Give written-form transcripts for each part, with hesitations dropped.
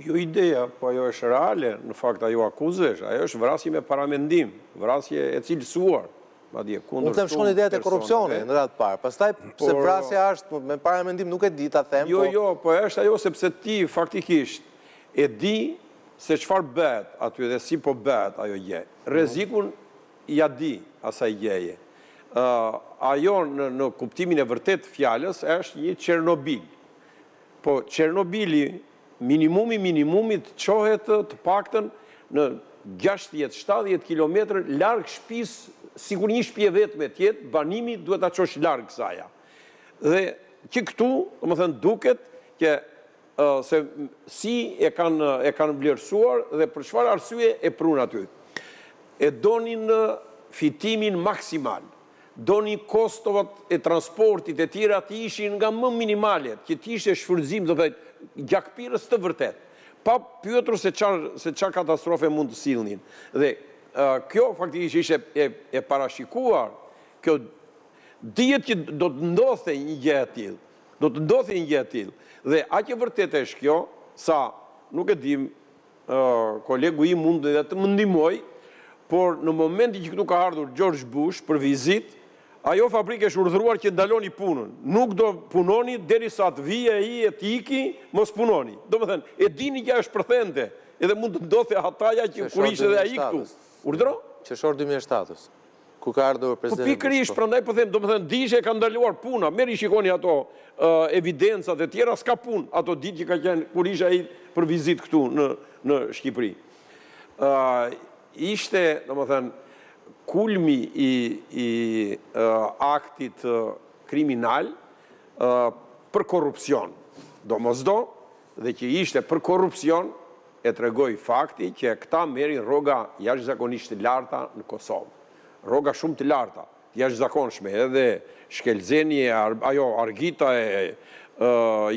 Jo ideja, po ajo është reale, në fakt ajo akuzesh, ajo është vrasje me paramendim, vrasje e cilësuar. Unë them shkon ideja të korupcioni në ratë parë, pastaj se vrasja është me paramendim nuk e di ta them. Jo, po është ajo sepse ti faktikisht e di se çfarë bëhet aty dhe si po bëhet ajo gjë. Rrezikun ja di asaj gjëje. Ajo në kuptimin e vërtet fjalës është një Çernobil. Po Çernobili minimumit qohet të paktën në 60-70 km larg shtëpisë, sikur një shtëpi e vetme tjetë, banimi duhet ta çosh larg kësaja. Dhe që këtu, domethënë duket që se si e kanë vlerësuar dhe për çfarë arsye e prun aty. E donin fitimin maksimal, donin kostovat e transportit e tjera të ishin nga më minimalet, që të ishte shfrytëzim do thënë gjakpirës të vërtet, pa pyetur se çfarë katastrofe mund të sillnin. Dhe kjo faktikisht ishte e parashikuar, kjo dihet që do të ndodhte një gjë e tillë. Do të ndodhte një gjë e tillë. Dhe aq e vërtetë është kjo, sa nuk e dim, kolegu im mund edhe të më ndihmoj, por në momentin që këtu ka ardhur George Bush për vizitë, ajo fabrikë është urdhëruar që ndaloni punën. Nuk do punoni derisa të vijë ai e të iki, mos punoni. Domethënë, e dini që është përthente, edhe mund të ndodhte hataja që kur ishte edhe ai këtu. Urdhëro? Qershor 2007-s. Ku ka ardhur presidenti. Po pikërisht, prandaj po them, domethënë dishe ka ndaluar puna. Merri shikoni ato evidencat e tjera, s'ka punë. Ato ditë që ka qenë kur ishte ai për vizitë këtu në Shqipëri. Ishte, domethënë, kulmi i aktit kriminal për korrupsion. Domosdo, dhe që ishte për korrupsion, e tregoi fakti që këta merrin rroga jashtëzakonisht të larta në Kosovë. Rroga shumë të larta, jashtëzakonshme, edhe Shkelzeni, ajo Argita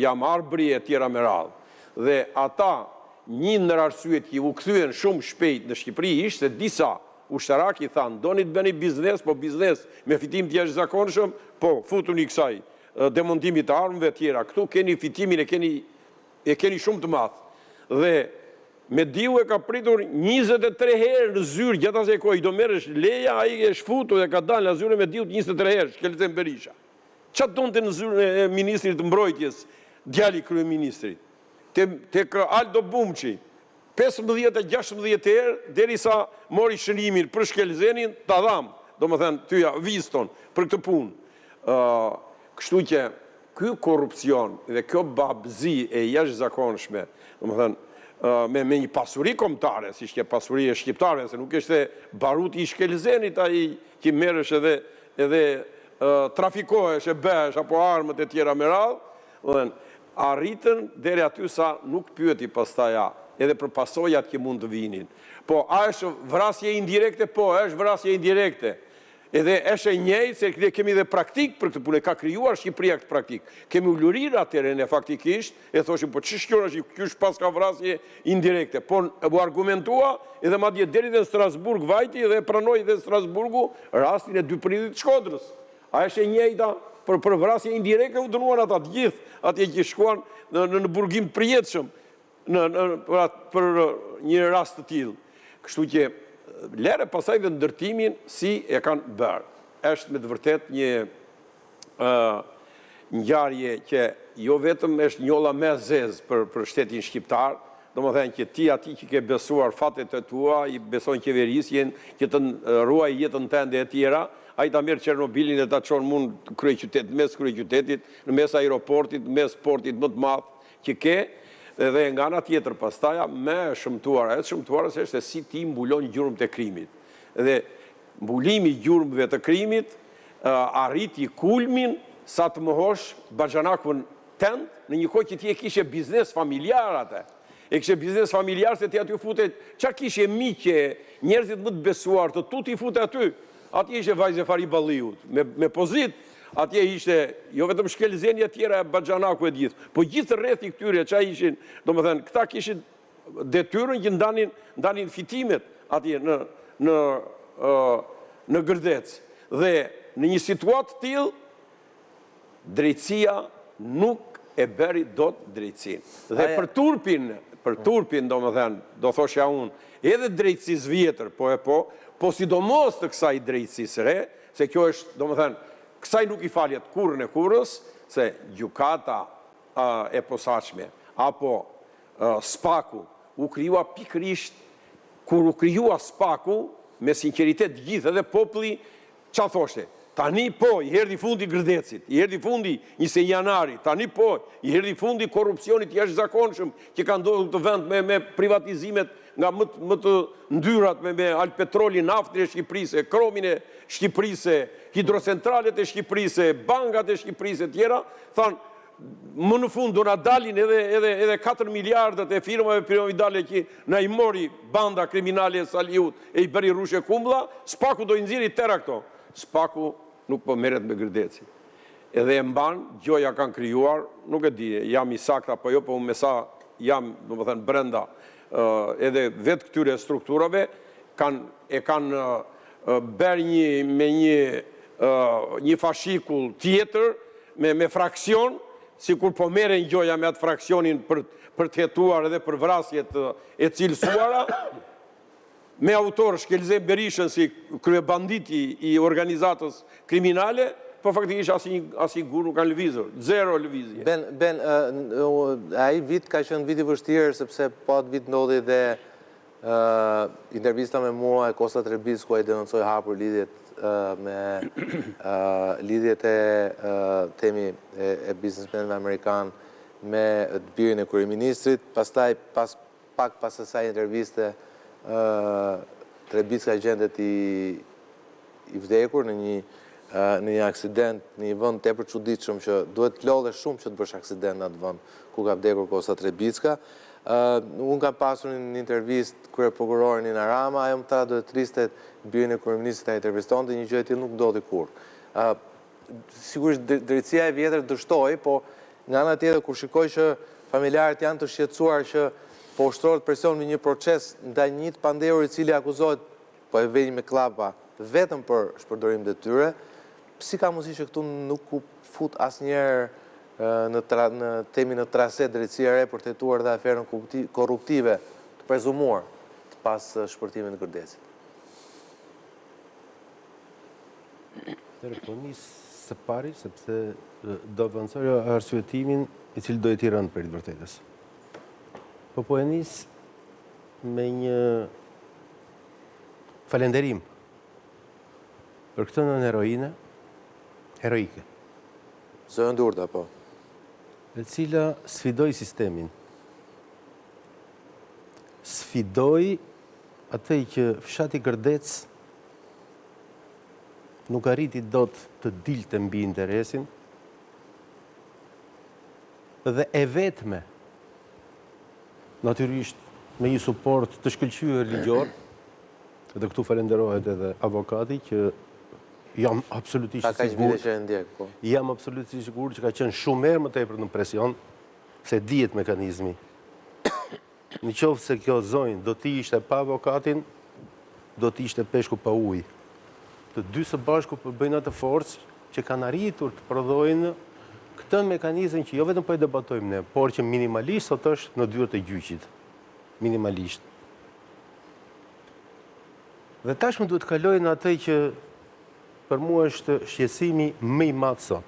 Jam Arbri e tjera me radhë. Dhe ata, një ndër arsyet që u kthyen shumë shpejt në Shqipëri ishte se disa ushtarak i thanë, doni të bëni biznes, po biznes me fitim të jashtëzakonshëm, po futuni kësaj demontimit të armëve e tjera. Këtu keni fitimin e keni shumë të madh. Dhe me diu e ka pritur 23 herë në zyrë gjatë asaj kohë, i do merresh leja, ai e shfutu dhe ka dalë në zyrën me diu 23 herë, Shkelzen Berisha. Çfarë donte në zyrën e ministrit të mbrojtjes, djali kryeministrit? Tek Aldo Bumçi, 15-16 herë, derisa mori shënimin për Shkelzenin, ta dham, domethënë tyja viston për këtë punë. Kështu që ky korrupsion dhe kjo babzi e jashtëzakonshme, domethënë me një pasuri kombëtare, si që pasuri e shqiptarëve, se nuk ishte baruti i Shkelzenit ai që merresh edhe trafikohesh e bëhesh apo armët e tjera me radhë, arritën deri aty sa nuk pyeti pastaja edhe për pasojat që mund të vinin. Po, a është vrasje indirekte? Po, është vrasje indirekte. Edhe është e njëjtë se ne kemi dhe praktik për këtë punë, ka krijuar Shqipëria këtë praktik. Kemi ulurir atëherë ne faktikisht, e thoshim po ç'është kjo është pas ka vrasje indirekte. Po u argumentua edhe madje deri në Strasburg vajti dhe pranoi dhe Strasburgu rastin e 2 prillit të Shkodrës. A është e njëjta për vrasje indirekte u dënuan ata të gjithë, atje që shkuan në burgim të përjetshëm për një rast të tillë. Kështu që lere pasaj dhe ndërtimin si e kanë bërë. Është me të vërtet një ngjarje që jo vetëm është njolla me zezë për shtetin shqiptar, domethënë që ti ati që ke besuar fatet e tua, i beson qeverisjen, që të ruaj jetën tënde e tjera, ai ta merr Çernobilin e ta çon mund kryeqytet, mes kryeqytetit, në mes aeroportit, mes portit më të madh që ke. Dhe nga ana tjetër pastaja me shëmtuar, e shëmtuar se është si ti mbulon gjurmët e krimit. Dhe mbulimi i gjurmëve të krimit arriti kulmin sa të mohosh baxhanakun tënd në një kohë që ti e kishe biznes familjar atë. E kishe biznes familjar se ti aty futet, çfarë kishe miqe, njerëzit më të besuar, të tuti futet aty. Atje ishte vajzë Fari Balliut me pozit. Atje ishte, jo vetëm Shkelzeni e tjera, baxhanaku e gjithë, po gjithë rreth i këtyre që ishin, domethënë, këta kishin detyrën që ndanin fitimet atje në Gërdec. Dhe në një situatë tillë, drejtësia nuk e bëri dot drejtësinë. Dhe për turpin për turpin, do thoshja unë, edhe drejtësisë vjetër, po sidomos të kësaj drejtësisë re, se kjo është, do kësaj nuk i faljet kurrën e kurrës, se gjykata e posaçme, apo SPAK-u, u krijua pikërisht, kur u krijua SPAK-u, me sinqeritet gjithë edhe populli, qa thoshte? Tani po, i herdi fundi Gërdecit, i herdi fundi 20 janari, tani po, i herdi fundi korrupsionit jashtëzakonshëm që ka ndodhur këtë vend me privatizimet nga më të ndyrat me Alpetroli, naftin e Shqipërisë, kromin e Shqipërisë, hidrocentralet e Shqipërisë, bankat e Shqipërisë e tjera, thanë, më në fund do na dalin edhe 4 miliardët e firmave piramidale që na i mori banda kriminale e Saliut e i bëri Rushe Kumblla, SPAK-u do i nxirri tëra këto. SPAK-u nuk po merret me Gërdecin. Edhe e mban, gjoja kanë krijuar, nuk e di, jam i saktë apo jo, po me sa jam, domethënë brenda edhe vetë këtyre strukturave, e kanë bërë me një fashikull tjetër, me fraksion, si kur po meren gjoja me atë fraksionin për të hetuar edhe për vrasjet e cilësuara, me autor Shkelze Berishën si kryebanditi i organizatës kriminale, po faktikisht asnjë gur nuk kanë lëvizur, zero lëvizje. Ben, ai vit ka qenë vit i vështirë, sepse po atë vit ndodhi dhe intervista me mua e Kosta Trebis, ku ai denoncoi hapur lidhjet e temi e biznesmenëve amerikan me të birin e kryeministrit. Pastaj pak pas asaj interviste Trebis ka gjendet i vdekur në një aksident, në një vend tepër çuditshëm që duhet të lodhesh shumë që të bësh aksident në atë vend ku ka vdekur Kosta Trebicka. Unë kam pasur një intervistë kryeprokurorin Nina Rama, ajo më tha do të triste birin e kryeministit ta intervistonte, një gjë e tillë nuk ndodhi kurrë. Sigurisht drejtësia e vjetër dështoi, po nga ana tjetër kur shikoj që familjarët janë të shqetësuar që po ushtrohet presion me një proces ndaj një pandehur i cili akuzohet po e vënë me klapa vetëm për shpërdorim detyre, si ka mundësi që këtu nuk u fut asnjëherë në temin në trase drejtësia e re për të hetuar dhe aferën korruptive të prezumuar pas shpërtimit të Gërdecit? Po nis së pari, sepse do avancoja arsyetimin i cili do të rënë për të vërtetës. Po e nis me një falenderim për këtë nën heroike. Zënë durda, po. E cila sfidoi sistemin. Sfidoi atë që fshati Gërdec nuk arriti dot të dilte mbi interesin dhe e vetme, natyrisht me një suport të shkëlqyer ligjor, dhe këtu falenderohet edhe avokati që jam absolutisht sigur. Jam absolutisht sigur që ka qenë shumë herë më tepër në presion, se dihet mekanizmi. Në qoftë se kjo zonjë do t'i ishte pa avokatin, do t'i ishte peshku pa ujë. Të dy së bashku bëjnë atë forcë që kanë arritur të prodhojnë këtë mekanizëm që jo vetëm po e debatojmë ne, por që minimalisht sot është në dyert e gjyqit. Minimalisht. Dhe tashmë duhet kaloj në atë që për mua është shqetësimi më i madh sot.